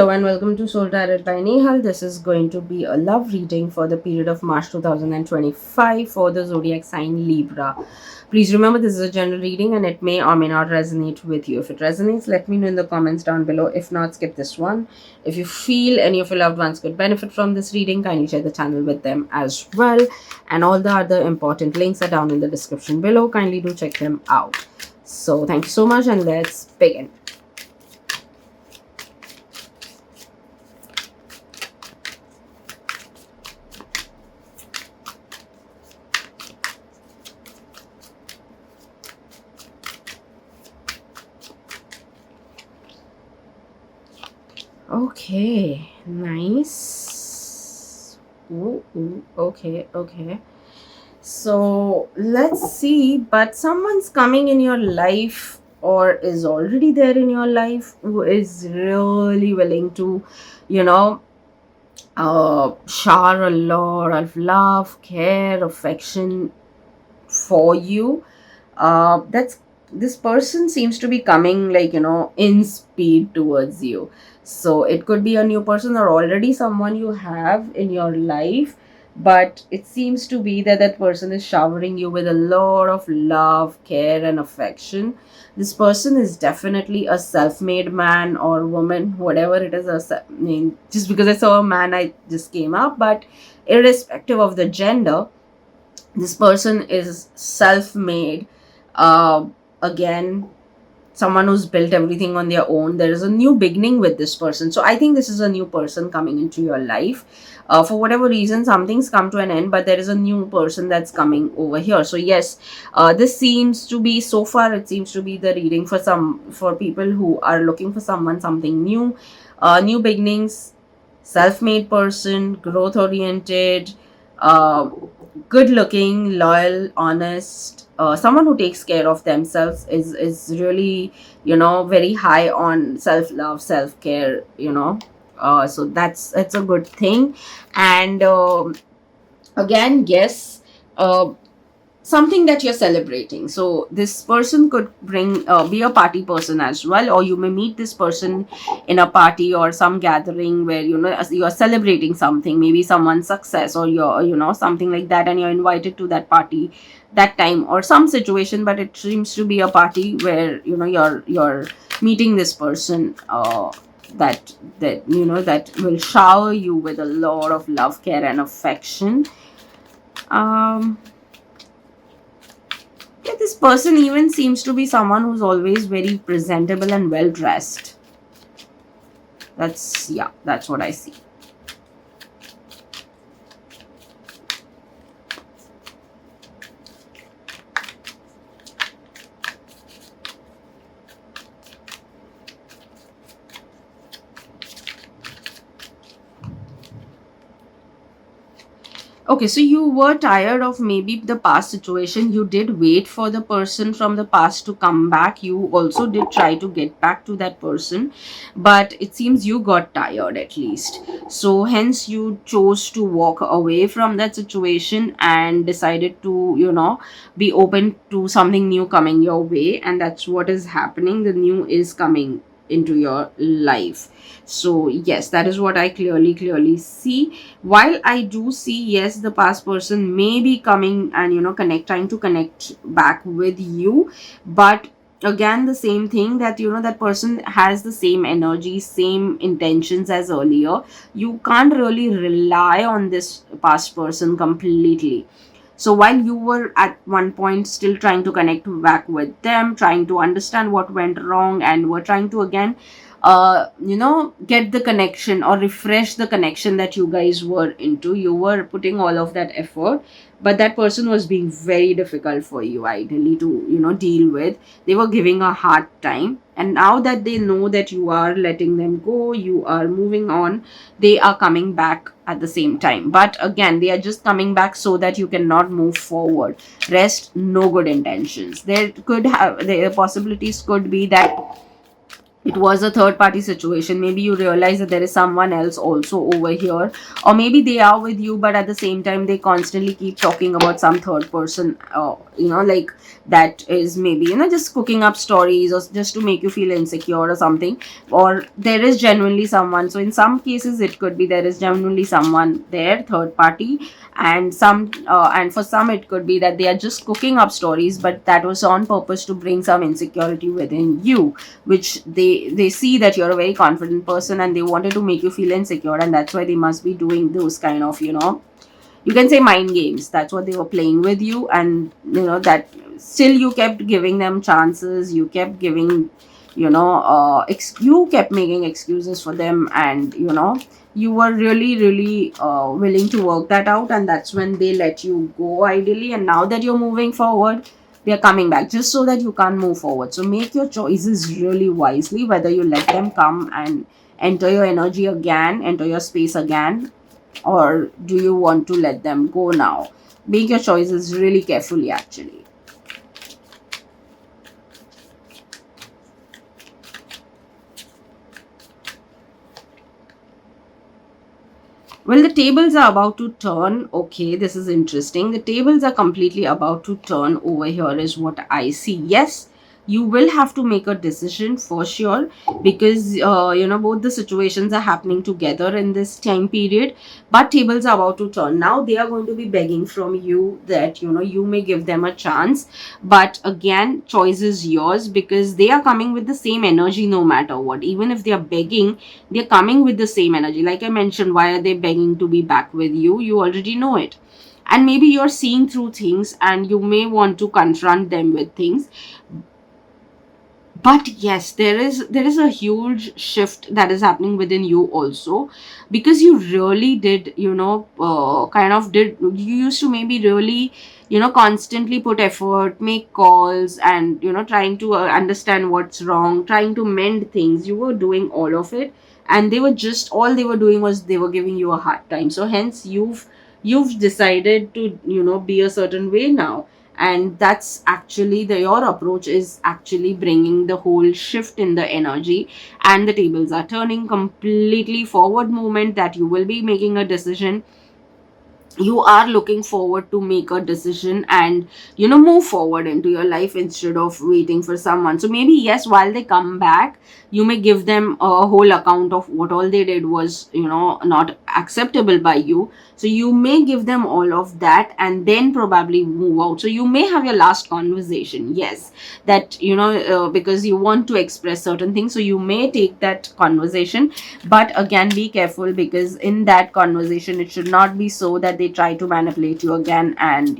Hello and welcome to Soul Tarot by Nehal. This is going to be a love reading for the period of March 2025 for the zodiac sign Libra. Please remember this is a general reading and it may or may not resonate with you. If it resonates, let me know in the comments down below. If not, skip this one. If you feel any of your loved ones could benefit from this reading, kindly share the channel with them as well. And all the other important links are down in the description below. Kindly do check them out. So thank you so much and let's begin. Okay, nice. Okay. So let's see, but someone's coming in your life or is already there in your life who is really willing to, you know, shower a lot of love, care, affection for you. That's this person seems to be coming like in speed towards you. So it could be a new person or already someone you have in your life, but it seems to be that that person is showering you with a lot of love, care and affection. This person is definitely a self-made man or woman, whatever it is. I mean, just because I saw a man I just came up, but irrespective of the gender, this person is self-made. uh, Again, someone who's built everything on their own. There is a new beginning with this person, so I think this is a new person coming into your life. For whatever reason, something's come to an end, but there is a new person that's coming over here. So yes, this seems to be, so far it seems to be the reading for people who are looking for something new, new beginnings, self-made person, growth oriented, uh, good looking, loyal, honest, someone who takes care of themselves, is really very high on self love, self care, so that's a good thing. And again, yes, uh, something that you're celebrating. So this person could bring be a party person as well, or you may meet this person in a party or some gathering where as you're celebrating something, maybe someone's success or your something like that, and you're invited to that party that time or some situation. But it seems to be a party where you're meeting this person, that will shower you with a lot of love, care and affection. um Yeah, this person even seems to be someone who's always very presentable and well dressed. That's what I see. Okay, so you were tired of maybe the past situation. You did wait for the person from the past to come back. You also did try to get back to that person, but it seems you got tired at least. So, hence, you chose to walk away from that situation and decided to, be open to something new coming your way. And that's what is happening. The new is coming into your life. So yes, that is what I clearly see. While I do see, yes, the past person may be coming and trying to connect back with you, but again, the same thing, that that person has the same energy, same intentions as earlier. You can't really rely on this past person completely. So while you were at one point still trying to connect back with them, trying to understand what went wrong, and were trying to again, get the connection or refresh the connection that you guys were into, you were putting all of that effort, but that person was being very difficult for you ideally to, deal with. They were giving a hard time. And now that they know that you are letting them go, you are moving on, they are coming back at the same time. But again, they are just coming back so that you cannot move forward. Rest, no good intentions. There could have, the possibilities could be that it was a third party situation. Maybe you realize that there is someone else also over here, or maybe they are with you, but at the same time they constantly keep talking about some third person, like that is maybe, just cooking up stories or just to make you feel insecure or something. Or there is genuinely someone. So in some cases it could be there is genuinely someone there, third party. And for some it could be that they are just cooking up stories, but that was on purpose to bring some insecurity within you, which they see that you're a very confident person and they wanted to make you feel insecure, and that's why they must be doing those kind of, you can say mind games. That's what they were playing with you. And that still you kept giving them chances, you kept giving, you kept making excuses for them, and you were really really willing to work that out, and that's when they let you go ideally. And now that you're moving forward, they are coming back just so that you can't move forward. So make your choices really wisely, whether you let them come and enter your energy again, enter your space again, or do you want to let them go now. Make your choices really carefully, actually. Well, the tables are about to turn. Okay, this is interesting. The tables are completely about to turn over here, is what I see. Yes, you will have to make a decision for sure, because both the situations are happening together in this time period. But tables are about to turn. Now they are going to be begging from you that you may give them a chance, but again, choice is yours, because they are coming with the same energy no matter what. Even if they are begging, they're coming with the same energy. Like I mentioned, why are they begging to be back with you? You already know it. And maybe you're seeing through things and you may want to confront them with things. But yes, there is a huge shift that is happening within you also, because you really did, kind of did, you used to maybe really, constantly put effort, make calls, and trying to understand what's wrong, trying to mend things. You were doing all of it, and they were just, all they were doing was they were giving you a hard time. So hence you've decided to be a certain way now. And that's actually your approach is actually bringing the whole shift in the energy, and the tables are turning completely forward movement, that you will be making a decision. You are looking forward to make a decision and move forward into your life instead of waiting for someone. So maybe yes, while they come back, you may give them a whole account of what all they did was not acceptable by you. So you may give them all of that and then probably move out. So you may have your last conversation, yes, that because you want to express certain things, so you may take that conversation. But again, be careful, because in that conversation it should not be so that they try to manipulate you again, and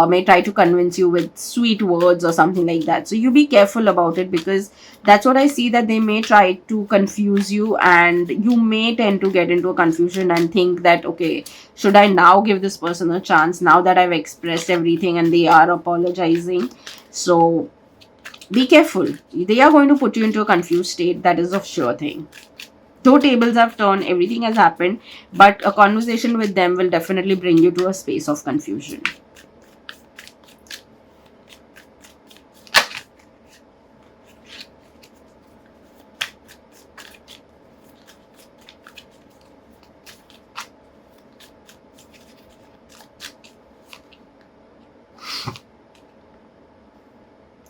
may try to convince you with sweet words or something like that. So you be careful about it, because that's what I see, that they may try to confuse you, and you may tend to get into a confusion and think that, okay, should I now give this person a chance now that I've expressed everything and they are apologizing? So be careful. They are going to put you into a confused state, that is a sure thing. Though tables have turned, everything has happened, but a conversation with them will definitely bring you to a space of confusion.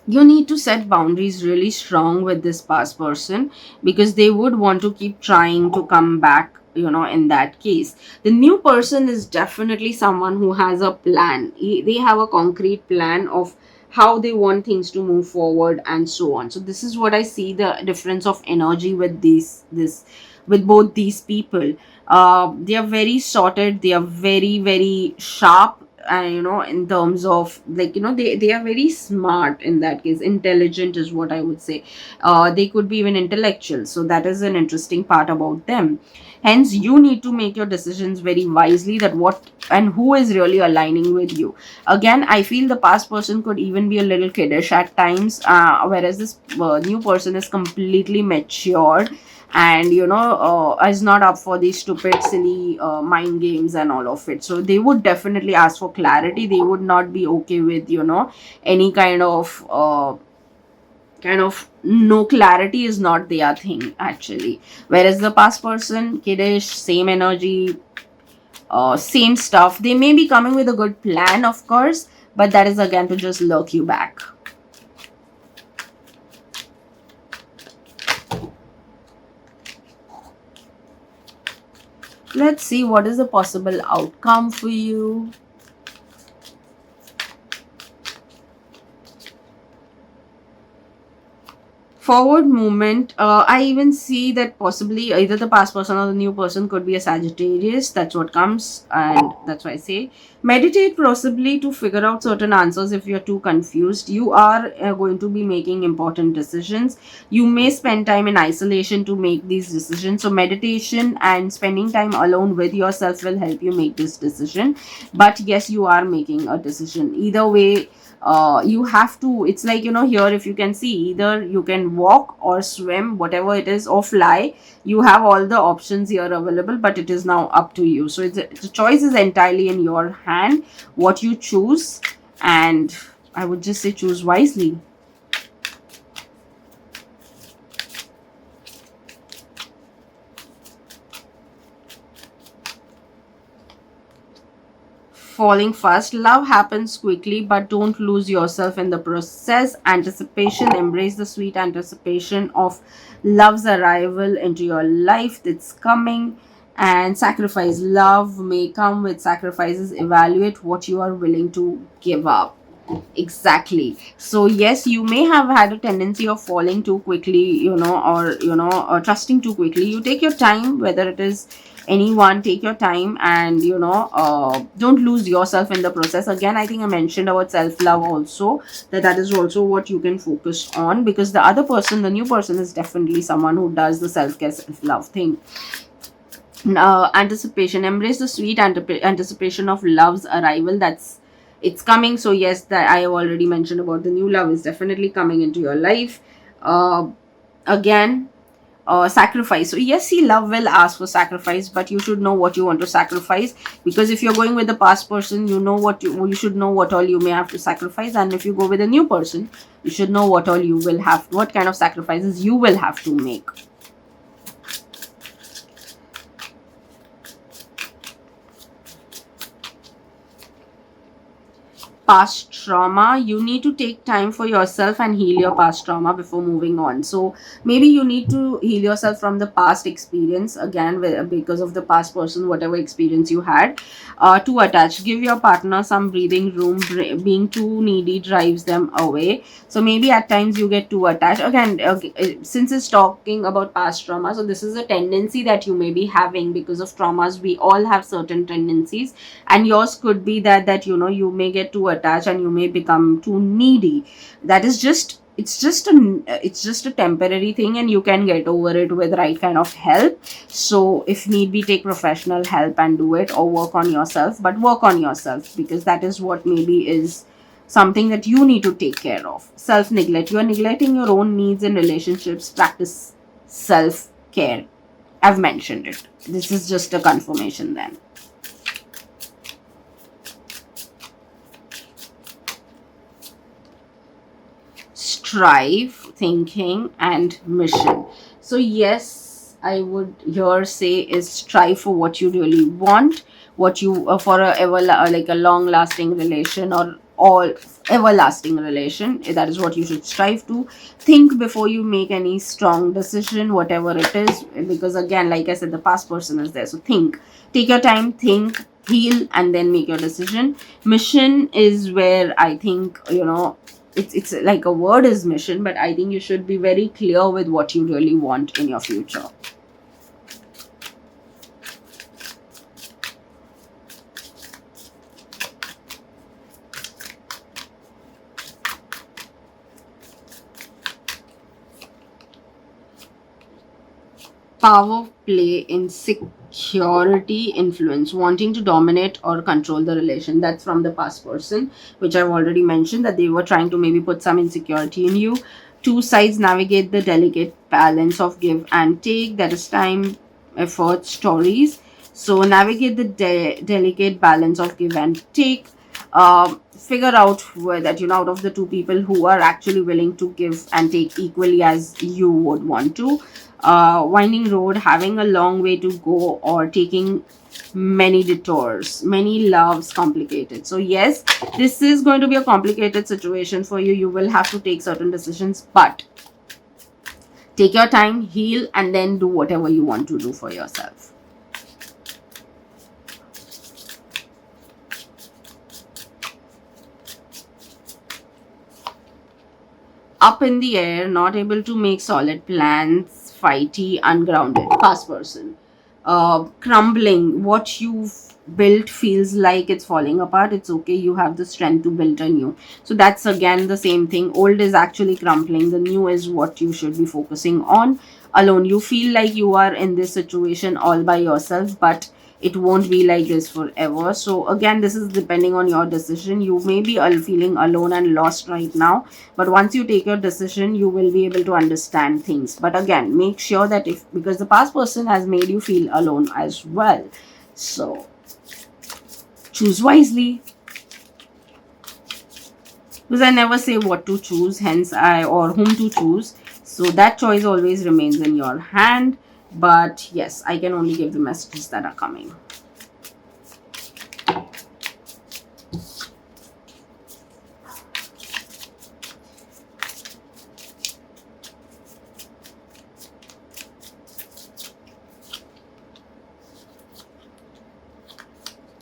You need to set boundaries really strong with this past person, because they would want to keep trying to come back. In that case, the new person is definitely someone who has a plan. They have a concrete plan of how they want things to move forward and so on. So this is what I see, the difference of energy with this with both these people. They are very sorted, they are very very sharp, in terms of, like, they are very smart. In that case, intelligent is what I would say. They could be even intellectual, so that is an interesting part about them. Hence you need to make your decisions very wisely, that what and who is really aligning with you. Again, I feel the past person could even be a little kiddish at times, whereas this new person is completely matured, and is not up for these stupid silly mind games and all of it. So they would definitely ask for clarity. They would not be okay with any kind of kind of no clarity is not their thing actually. Whereas the past person, kiddish, same energy, same stuff. They may be coming with a good plan, of course, but that is again to just lurk you back. Let's see what is the possible outcome for you. Forward movement. I even see that possibly either the past person or the new person could be a Sagittarius. That's what comes, and that's why I say meditate possibly to figure out certain answers if you're too confused. You are going to be making important decisions. You may spend time in isolation to make these decisions. So, meditation and spending time alone with yourself will help you make this decision. But yes, you are making a decision. Either way, you have to, it's like, here if you can see, either you can walk or swim, whatever it is, or fly. You have all the options here available, but it is now up to you. So the choice is entirely in your hand, what you choose. And I would just say choose wisely. Falling fast. Love happens quickly, but don't lose yourself in the process. Anticipation. Embrace the sweet anticipation of love's arrival into your life that's coming. And sacrifice. Love may come with sacrifices. Evaluate what you are willing to give up. Exactly. So yes, you may have had a tendency of falling too quickly, or trusting too quickly. You take your time, whether it is anyone, take your time, and don't lose yourself in the process. Again, I think I mentioned about self-love also, that is also what you can focus on, because the other person, the new person, is definitely someone who does the self-care, self-love thing. Anticipation. Embrace the sweet anticipation of love's arrival. It's coming. So yes, that I have already mentioned about the new love is definitely coming into your life. Again, sacrifice. So yes, see, love will ask for sacrifice, but you should know what you want to sacrifice, because if you're going with the past person, you should know what all you may have to sacrifice. And if you go with a new person, you should know what kind of sacrifices you will have to make. Past trauma. You need to take time for yourself and heal your past trauma before moving on. So maybe you need to heal yourself from the past experience again, because of the past person, whatever experience you had. Too attached. Give your partner some breathing room. Being too needy drives them away. So maybe at times you get too attached. Again, since it's talking about past trauma, so this is a tendency that you may be having because of traumas. We all have certain tendencies, and yours could be that you may get too attached and you may become too needy. That is just, it's just a temporary thing, and you can get over it with right kind of help. So if need be, take professional help and do it, or work on yourself. But work on yourself, because that is what maybe is something that you need to take care of. Self neglect. You are neglecting your own needs in relationships. Practice self care. I've mentioned it. This is just a confirmation then. Strive, thinking, and mission. So yes, I would here say is strive for what you really want, what you for a like a long lasting relation, or all everlasting relation. That is what you should strive to. Think before you make any strong decision, whatever it is, because again, like I said, the past person is there. So think, take your time, think, heal, and then make your decision. Mission is where I think, it's like a word is mission, but I think you should be very clear with what you really want in your future. Power play in security, influence, wanting to dominate or control the relation. That's from the past person, which I've already mentioned, that they were trying to maybe put some insecurity in you. Two sides navigate the delicate balance of give and take. That is time, effort, stories. So navigate the delicate balance of give and take. figure out that, out of the two people who are actually willing to give and take equally as you would want to. Winding road, having a long way to go, or taking many detours, many loves, complicated. So yes, this is going to be a complicated situation for you. You will have to take certain decisions, but take your time, heal, and then do whatever you want to do for yourself. Up in the air, not able to make solid plans, fighty, ungrounded, past person. Crumbling, what you've built feels like it's falling apart. It's okay, you have the strength to build a new. So that's again the same thing. Old is actually crumbling, the new is what you should be focusing on. Alone, you feel like you are in this situation all by yourself, but it won't be like this forever. So again, this is depending on your decision. You may be feeling alone and lost right now, but once you take your decision, you will be able to understand things. But again, make sure that, if because the past person has made you feel alone as well, so choose wisely. Because I never say what to choose, hence I or whom to choose, so that choice always remains in your hand. But yes, I can only give the messages that are coming.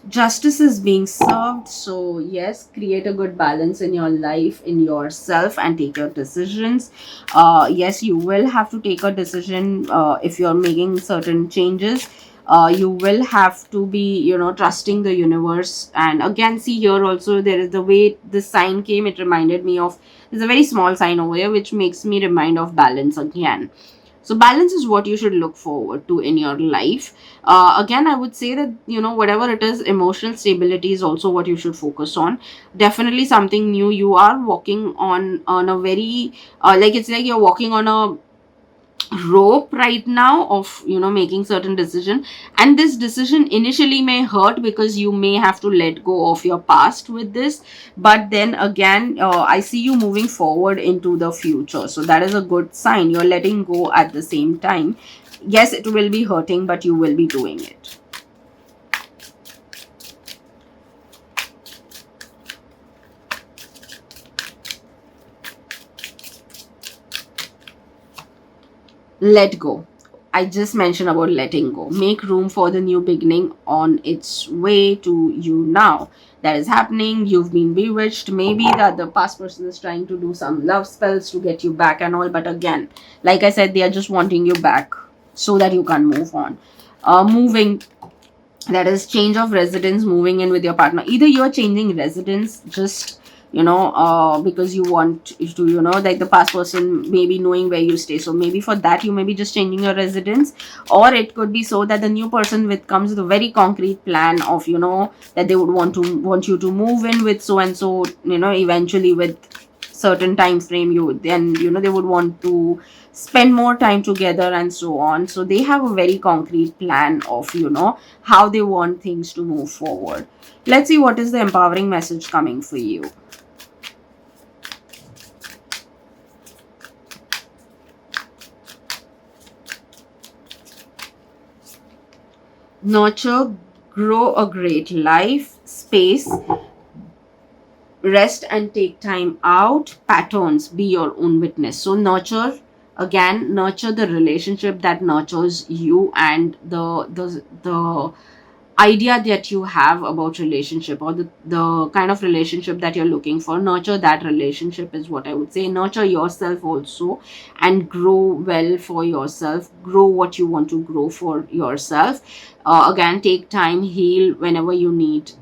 Justice is being served. So yes, create a good balance in your life, in yourself, and take your decisions. Yes, you will have to take a decision if you're making certain changes. You will have to be, trusting the universe. And again, see here also, there is the way this sign came, it reminded me of, there's a very small sign over here which makes me remind of balance again. So balance is what you should look forward to in your life. Again, I would say that, whatever it is, emotional stability is also what you should focus on. Definitely something new. You are walking on a very like, it's like you're walking on a rope right now of, making certain decision. And this decision initially may hurt because you may have to let go of your past with this, but then again, I see you moving forward into the future. So that is a good sign. You're letting go at the same time. Yes, it will be hurting, but you will be doing it. Let go. I just mentioned about letting go. Make room for the new beginning on its way to you now. That is happening. You've been bewitched. Maybe that the past person is trying to do some love spells to get you back and all. But again, like I said, they are just wanting you back so that you can move on. Moving, that is change of residence, moving in with your partner. Either you are changing residence, just because you want to, like the past person may be knowing where you stay, so maybe for that you may be just changing your residence. Or it could be so that the new person with comes with a very concrete plan of, that they would want you to move in with so and so, eventually with certain time frame. You then, they would want to spend more time together and so on. So they have a very concrete plan of, how they want things to move forward. Let's see what is the empowering message coming for you. Nurture, grow a great life, space, rest and take time out, patterns, be your own witness. So nurture, again, nurture the relationship that nurtures you, and the idea that you have about relationship, or the kind of relationship that you're looking for. Nurture that relationship is what I would say. Nurture yourself also, and grow well for yourself. Grow what you want to grow for yourself. Again, take time, heal whenever you need.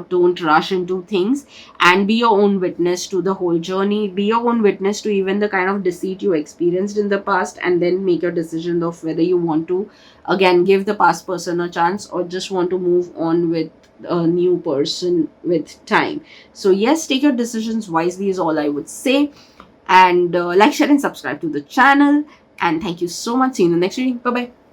Don't rush into things, and be your own witness to the whole journey. Be your own witness to even the kind of deceit you experienced in the past, and then make your decision of whether you want to again give the past person a chance, or just want to move on with a new person with time. So yes, take your decisions wisely is all I would say. And like, share and subscribe to the channel. And thank you so much. See you in the next video. Bye bye.